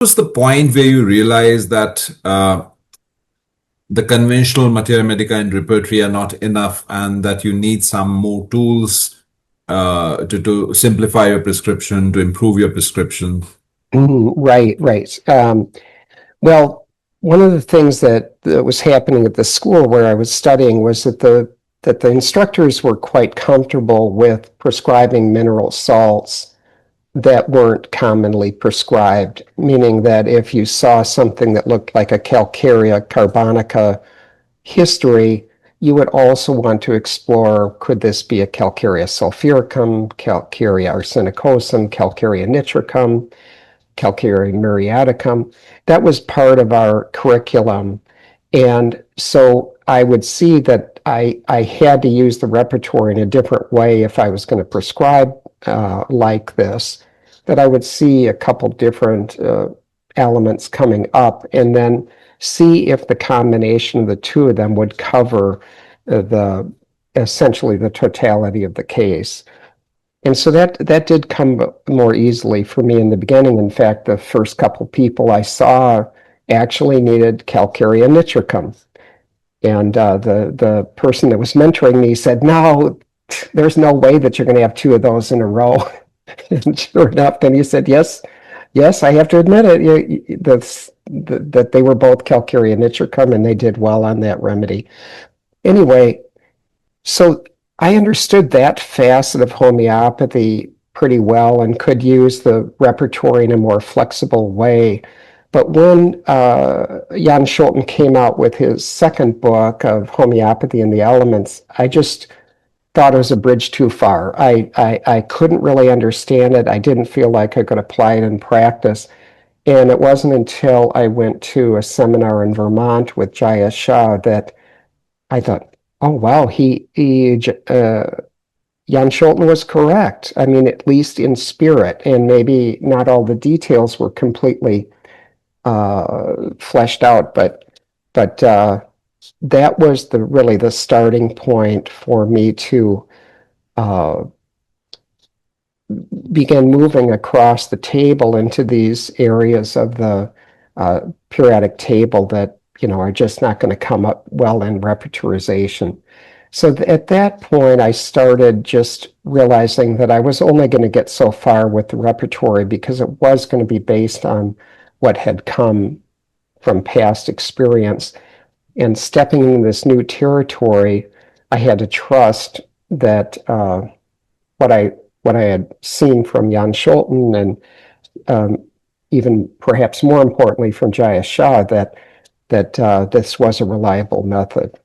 was the point where you realized that the conventional materia medica and repertory are not enough and that you need some more tools to simplify your prescription, to improve your prescription? Right. Well, one of the things that was happening at the school where I was studying was that the instructors were quite comfortable with prescribing mineral salts that weren't commonly prescribed, meaning that if you saw something that looked like a calcarea carbonica history, you would also want to explore, could this be a calcarea sulfuricum, calcarea arsenicosum, calcarea nitricum, calcarea muriaticum. That was part of our curriculum. And so I would see that I had to use the repertoire in a different way if I was going to prescribe like this, that I would see a couple different elements coming up and then see if the combination of the two of them would cover essentially the totality of the case. And so that did come more easily for me in the beginning. In fact, the first couple people I saw actually needed calcarea nitricum. And the person that was mentoring me said, "No, there's no way that you're going to have two of those in a row." And sure enough, then he said, "Yes, I have to admit it, that they were both calcarea nitricum, and they did well on that remedy." Anyway, so I understood that facet of homeopathy pretty well and could use the repertoire in a more flexible way. But when Jan Scholten came out with his second book of Homeopathy and the Elements, I just thought it was a bridge too far. I couldn't really understand it. I didn't feel like I could apply it in practice. And it wasn't until I went to a seminar in Vermont with Jaya Shah that I thought, oh, wow, Jan Scholten was correct. I mean, at least in spirit, and maybe not all the details were completely fleshed out, but that was really the starting point for me to begin moving across the table into these areas of the periodic table that are just not going to come up well in repertorization. So at that point, I started just realizing that I was only going to get so far with the repertory because it was going to be based on what had come from past experience. And stepping into this new territory, I had to trust that what I had seen from Jan Scholten and even perhaps more importantly from Jaya Shah, that this was a reliable method.